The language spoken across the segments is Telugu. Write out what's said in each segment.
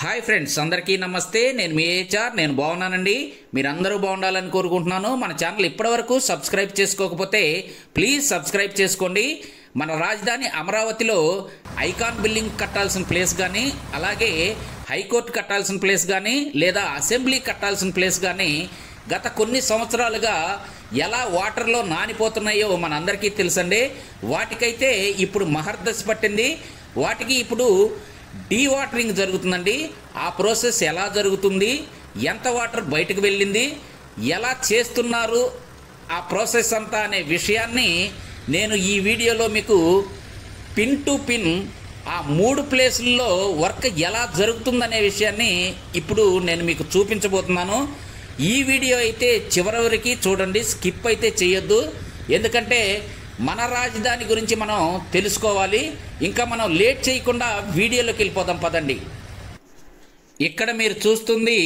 హాయ్ ఫ్రెండ్స్, అందరికీ నమస్తే. నేను మీ హెచ్ఆర్. నేను బాగున్నానండి. మీరందరూ బాగుండాలని కోరుకుంటున్నాను. మన ఛానల్ ఇప్పటివరకు సబ్స్క్రైబ్ చేసుకోకపోతే ప్లీజ్ సబ్స్క్రైబ్ చేసుకోండి. మన రాజధాని అమరావతిలో ఐకాన్ బిల్డింగ్ కట్టాల్సిన ప్లేస్ కానీ, అలాగే హైకోర్టు కట్టాల్సిన ప్లేస్ కానీ, లేదా అసెంబ్లీ కట్టాల్సిన ప్లేస్ కానీ గత కొన్ని సంవత్సరాలుగా ఎలా వాటర్లో నానిపోతున్నాయో మనందరికీ తెలుసండి. వాటికైతే ఇప్పుడు మహర్దశ పట్టింది. వాటికి ఇప్పుడు డీవాటరింగ్ జరుగుతుందండి. ఆ ప్రాసెస్ ఎలా జరుగుతుంది, ఎంత వాటర్ బయటకు వెళ్ళింది, ఎలా చేస్తున్నారు ఆ ప్రాసెస్ అంతా అనే విషయాన్ని నేను ఈ వీడియోలో మీకు పిన్ టు పిన్ ఆ 3 ప్లేసుల్లో వర్క్ ఎలా జరుగుతుందనే విషయాన్ని ఇప్పుడు నేను మీకు చూపించబోతున్నాను. ఈ వీడియో అయితే చివరి వరకు చూడండి, స్కిప్ అయితే చేయొద్దు. ఎందుకంటే మన రాజధాని గురించి మనం తెలుసుకోవాలి. ఇంకా మనం లేట్ చేయకుండా వీడియోలోకి వెళ్ళిపోదాం పదండి. ఇక్కడ మీరు చూస్తుంది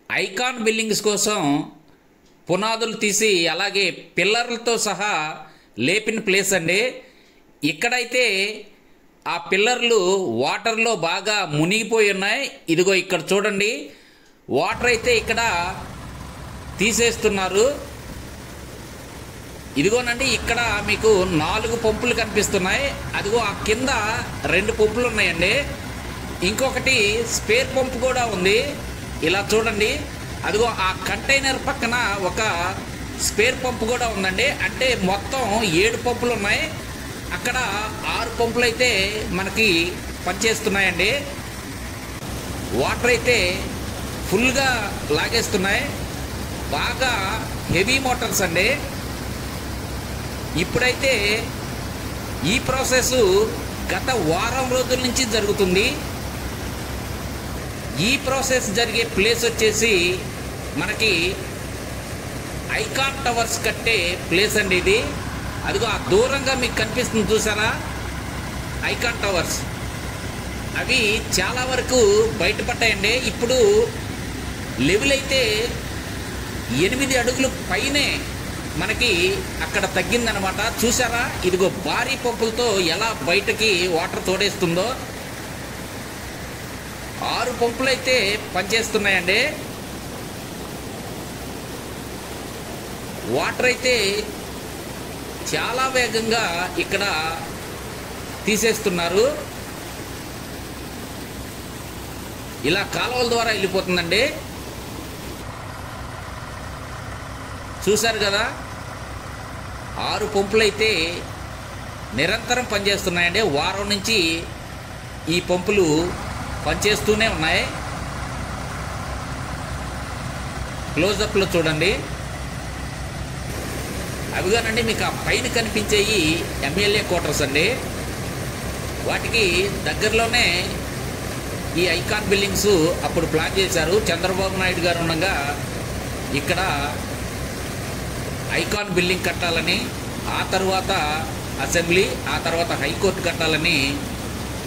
ఐకాన్ బిల్డింగ్స్ కోసం పునాదులు తీసి అలాగే పిల్లర్లతో సహా లేపిన ప్లేస్ అండి. ఇక్కడైతే ఆ పిల్లర్లు వాటర్లో బాగా మునిగిపోయి ఉన్నాయి. ఇదిగో ఇక్కడ చూడండి, వాటర్ అయితే ఇక్కడ తీసేస్తున్నారు. ఇదిగోనండి, ఇక్కడ మీకు 4 పంపులు కనిపిస్తున్నాయి. అదిగో ఆ కింద 2 పంపులు ఉన్నాయండి. ఇంకొకటి స్పేర్ పంపు కూడా ఉంది. ఇలా చూడండి, అదిగో ఆ కంటైనర్ పక్కన ఒక స్పేర్ పంపు కూడా ఉందండి. అంటే మొత్తం 7 పంపులు ఉన్నాయి. అక్కడ 6 పంపులు అయితే మనకి పనిచేస్తున్నాయండి. వాటర్ అయితే ఫుల్గా లాగేస్తున్నాయి. బాగా హెవీ మోటార్స్ అండి. ఇప్పుడైతే ఈ ప్రాసెస్ గత వారం రోజుల నుంచి జరుగుతుంది. ఈ ప్రాసెస్ జరిగే ప్లేస్ వచ్చేసి మనకి ఐకాన్ టవర్స్ కట్టే ప్లేస్ అండి ఇది. అదిగో ఆ దూరంగా మీకు కనిపిస్తుంది చూసారా, ఐకాన్ టవర్స్. అవి చాలా వరకు బయటపడ్డాయండి. ఇప్పుడు లెవెల్ అయితే 8 అడుగులు పైనే మనకి అక్కడ తగ్గిందనమాట. చూసారా, ఇదిగో భారీ పంపులతో ఎలా బయటకి వాటర్ తోడేస్తుందో. 6 పంపులు అయితే పనిచేస్తున్నాయండి. వాటర్ అయితే చాలా వేగంగా ఇక్కడ తీసేస్తున్నారు. ఇలా కాలువల ద్వారా వెళ్ళిపోతుందండి. చూశారు కదా, 6 పంపులు అయితే నిరంతరం పనిచేస్తున్నాయండి. వారం నుంచి ఈ పంపులు పనిచేస్తూనే ఉన్నాయి. క్లోజప్లో చూడండి, అవిగానండి మీకు ఆ పైన కనిపించేవి ఎమ్మెల్యే క్వార్టర్స్ అండి. వాటికి దగ్గరలోనే ఈ ఐకాన్ బిల్డింగ్స్ అప్పుడు ప్లాన్ చేశారు. చంద్రబాబు నాయుడు గారు ఉండగా ఇక్కడ ఐకాన్ బిల్డింగ్ కట్టాలని, ఆ తర్వాత అసెంబ్లీ, ఆ తర్వాత హైకోర్టు కట్టాలని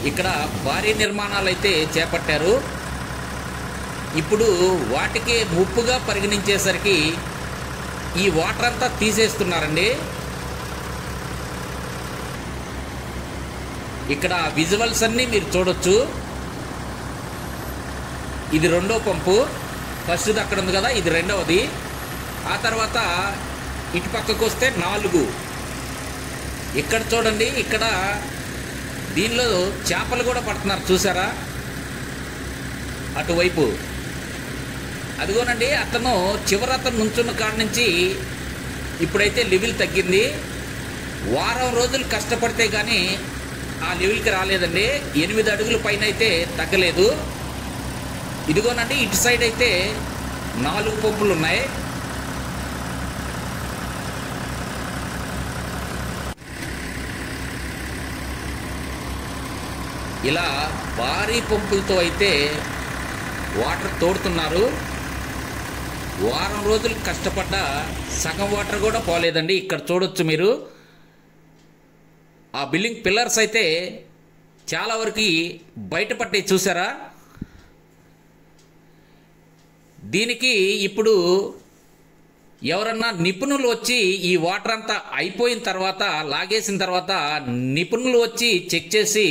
ఇక్కడ భారీ నిర్మాణాలు అయితే చేపట్టారు. ఇప్పుడు వాటికే ముప్పుగా పరిగణించేసరికి ఈ వాటర్ అంతా తీసేస్తున్నారండి. ఇక్కడ విజువల్స్ అన్నీ మీరు చూడొచ్చు. ఇది 2వ పంపు. ఫస్ట్ది అక్కడ ఉంది కదా, ఇది 2వది. ఆ తర్వాత ఇటు పక్కకు వస్తే 4. ఇక్కడ చూడండి, ఇక్కడ దీనిలో చేపలు కూడా పడుతున్నారు చూసారా, అటువైపు. అదిగోనండి, అతను నుంచున్న కాడ నుంచి ఇప్పుడైతే లెవెల్ తగ్గింది. వారం రోజులు కష్టపడితే కానీ ఆ లెవెల్కి రాలేదండి. 8 అడుగుల పైన అయితే తగ్గలేదు. ఇదిగోనండి, ఇటు సైడ్ అయితే 4 పంపులు ఉన్నాయి. ఇలా భారీ పంపులతో అయితే వాటర్ తోడుతున్నారు. వారం రోజులు కష్టపడ్డ సగం వాటర్ కూడా పోలేదండి. ఇక్కడ చూడొచ్చు మీరు, ఆ బిల్డింగ్ పిల్లర్స్ అయితే చాలా వరకు బయటపడ్డాయి చూసారా. దీనికి ఇప్పుడు ఎవరన్నా నిపుణులు వచ్చి ఈ వాటర్ అంతా అయిపోయిన తర్వాత, లాగేసిన తర్వాత నిపుణులు వచ్చి చెక్ చేసి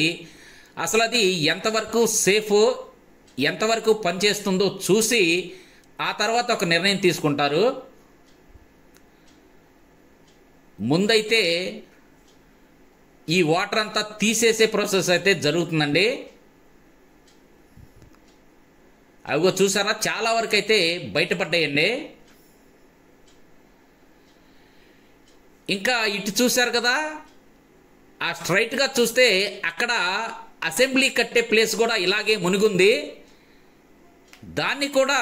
అసలు అది ఎంతవరకు సేఫ్, ఎంతవరకు పనిచేస్తుందో చూసి ఆ తర్వాత ఒక నిర్ణయం తీసుకుంటారు. ముందైతే ఈ వాటర్ అంతా తీసేసే ప్రాసెస్ అయితే జరుగుతుందండి. అవిగో చూసారా, చాలా వరకు అయితే బయటపడ్డాయండి. ఇంకా ఇటు చూశారు కదా, ఆ స్ట్రైట్గా చూస్తే అక్కడ అసెంబ్లీ కట్టే ప్లేస్ కూడా ఇలాగే మునిగుంది. దాన్ని కూడా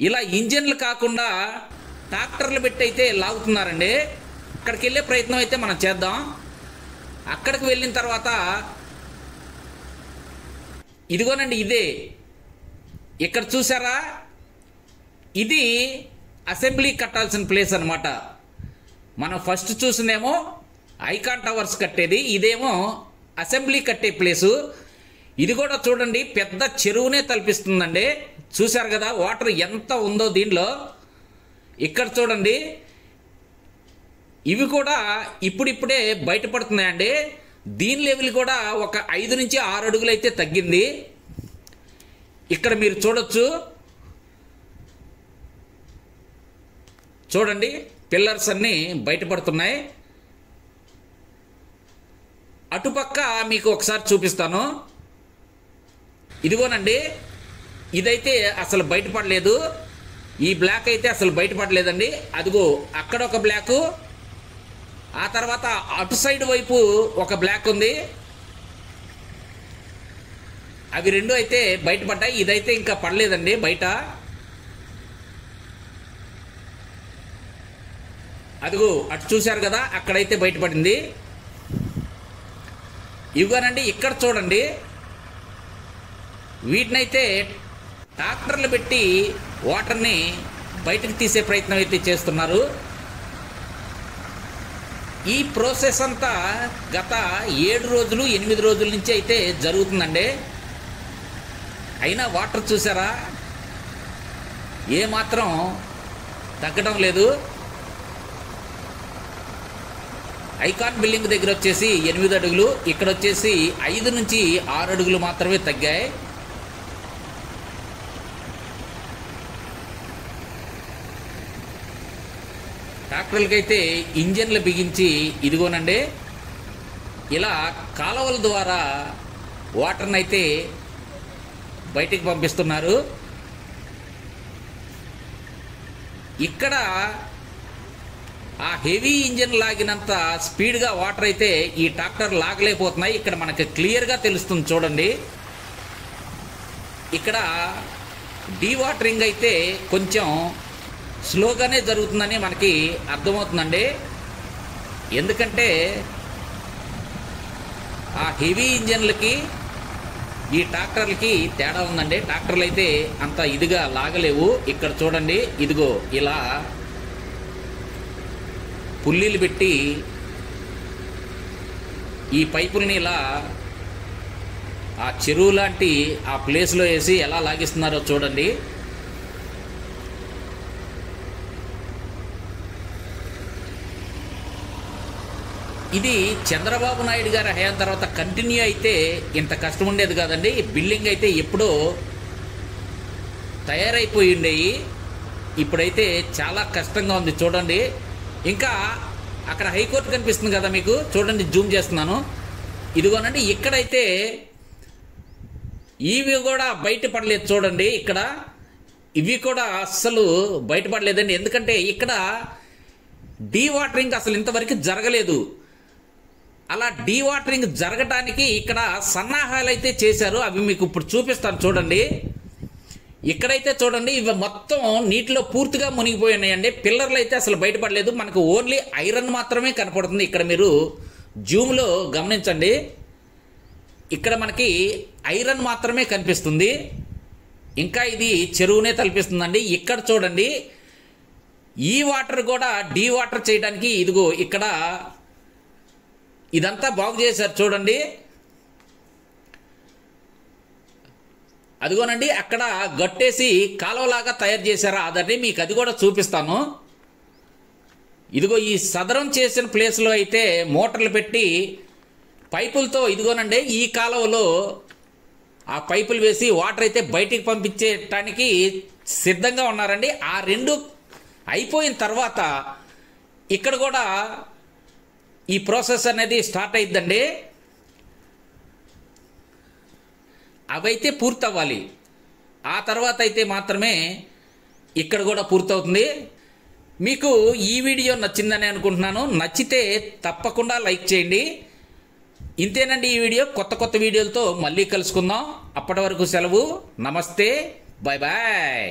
ఇలా ఇంజన్లు కాకుండా ట్రాక్టర్లు పెట్టి అయితే లాగుతున్నారండి. అక్కడికి వెళ్ళే ప్రయత్నం అయితే మనం చేద్దాం. అక్కడికి వెళ్ళిన తర్వాత ఇదిగోనండి, ఇదే ఇక్కడ చూసారా, ఇది అసెంబ్లీ కట్టాల్సిన ప్లేస్ అన్నమాట. మనం ఫస్ట్ చూసిందేమో ఐకాన్ టవర్స్ కట్టేది, ఇదేమో అసెంబ్లీ కట్టే ప్లేసు. ఇది కూడా చూడండి పెద్ద చెరువునే తలపిస్తుందండి. చూశారు కదా వాటర్ ఎంత ఉందో దీనిలో. ఇక్కడ చూడండి, ఇవి కూడా ఇప్పుడిప్పుడే బయటపడుతున్నాయండి. దీని లెవెల్ కూడా ఒక 5 నుంచి 6 అడుగులు అయితే తగ్గింది. ఇక్కడ మీరు చూడొచ్చు, చూడండి పిల్లర్స్ అన్నీ బయటపడుతున్నాయి. అటుపక్క మీకు ఒకసారి చూపిస్తాను. ఇదిగోనండి, ఇదైతే అసలు బయటపడలేదు. ఈ బ్లాక్ అయితే అసలు బయటపడలేదండి. అదిగో అక్కడ ఒక బ్లాకు, ఆ తర్వాత అటు సైడ్ వైపు ఒక బ్లాక్ ఉంది. అవి రెండు అయితే బయటపడ్డాయి. ఇదైతే ఇంకా పడలేదండి బయట. అదిగో అటు చూశారు కదా, అక్కడైతే బయటపడింది. ఇవ్వనండి, ఇక్కడ చూడండి, వీటినైతే ట్రాక్టర్లు పెట్టి వాటర్ని బయటకు తీసే ప్రయత్నం అయితే చేస్తున్నారు. ఈ ప్రాసెస్ అంతా గత 7 రోజులు 8 రోజుల నుంచి అయితే జరుగుతుందండి. అయినా వాటర్ చూసారా, ఏమాత్రం తగ్గడం లేదు. ఐకాన్ బిల్డింగ్ దగ్గర వచ్చేసి 8 అడుగులు, ఇక్కడ వచ్చేసి 5 నుంచి 6 అడుగులు మాత్రమే తగ్గాయి. ట్రాక్టర్లకైతే ఇంజన్లు బిగించి ఇదిగోనండి ఇలా కాలువల ద్వారా వాటర్ని అయితే బయటికి పంపిస్తున్నారు. ఇక్కడ ఆ హెవీ ఇంజన్ లాగినంత స్పీడ్గా వాటర్ అయితే ఈ ట్రాక్టర్ లాగలేకపోతున్నాయి. ఇక్కడ మనకి క్లియర్గా తెలుస్తుంది చూడండి. ఇక్కడ డీవాటరింగ్ అయితే కొంచెం స్లోగానే జరుగుతుందని మనకి అర్థమవుతుందండి. ఎందుకంటే ఆ హెవీ ఇంజన్లకి ఈ ట్రాక్టర్లకి తేడా ఉందండి. ట్రాక్టర్లు అయితే అంత ఇదిగా లాగలేవు. ఇక్కడ చూడండి, ఇదిగో ఇలా పుల్లీలు పెట్టి ఈ పైపుల్ని ఇలా ఆ చెరువు లాంటి ఆ ప్లేస్లో వేసి ఎలా లాగిస్తున్నారో చూడండి. ఇది చంద్రబాబు నాయుడు గారి హయాం తర్వాత కంటిన్యూ అయితే ఇంత కష్టం ఉండేది కాదండి. బిల్డింగ్ అయితే ఎప్పుడో తయారైపోయి ఉండేవి. ఇప్పుడైతే చాలా కష్టంగా ఉంది చూడండి. ఇంకా అక్కడ హైకోర్టు కనిపిస్తుంది కదా మీకు, చూడండి జూమ్ చేస్తున్నాను. ఇదిగోనండి, ఇక్కడైతే ఇవి కూడా బయటపడలేదు చూడండి. ఇక్కడ ఇవి కూడా అస్సలు బయటపడలేదండి. ఎందుకంటే ఇక్కడ డీవాటరింగ్ అసలు ఇంతవరకు జరగలేదు. అలా డీవాటరింగ్ జరగటానికి ఇక్కడ సన్నాహాలు అయితే చేశారు. అవి మీకు ఇప్పుడు చూపిస్తాను చూడండి. ఇక్కడైతే చూడండి, ఇవి మొత్తం నీటిలో పూర్తిగా మునిగిపోయి ఉన్నాయండి. పిల్లర్లు అయితే అసలు బయటపడలేదు. మనకు ఓన్లీ ఐరన్ మాత్రమే కనపడుతుంది. ఇక్కడ మీరు జూమ్లో గమనించండి, ఇక్కడ మనకి ఐరన్ మాత్రమే కనిపిస్తుంది. ఇంకా ఇది చెరువునే తలపిస్తుందండి. ఇక్కడ చూడండి, ఈ వాటర్ కూడా డీవాటర్ చేయడానికి ఇదిగో ఇక్కడ ఇదంతా బాగు చేశారు చూడండి. అదిగోనండి, అక్కడ గట్టేసి కాలువలాగా తయారు చేశారు. అదండి మీకు అది కూడా చూపిస్తాను. ఇదిగో ఈ సదరం చేసిన ప్లేస్లో అయితే మోటార్లు పెట్టి పైపులతో ఇదిగోనండి ఈ కాలువలో ఆ పైపులు వేసి వాటర్ అయితే బయటికి పంపించేయటానికి సిద్ధంగా ఉన్నారండి. ఆ 2 అయిపోయిన తర్వాత ఇక్కడ కూడా ఈ ప్రాసెస్ అనేది స్టార్ట్ అయిద్దండి. అవైతే పూర్తవ్వాలి. ఆ తర్వాత అయితే మాత్రమే ఇక్కడ కూడా పూర్తవుతుంది. మీకు ఈ వీడియో నచ్చిందని అనుకుంటున్నాను. నచ్చితే తప్పకుండా లైక్ చేయండి. ఇంతేనండి ఈ వీడియో. కొత్త వీడియోలతో మళ్ళీ కలుసుకుందాం. అప్పటి వరకు సెలవు. నమస్తే, బాయ్ బాయ్.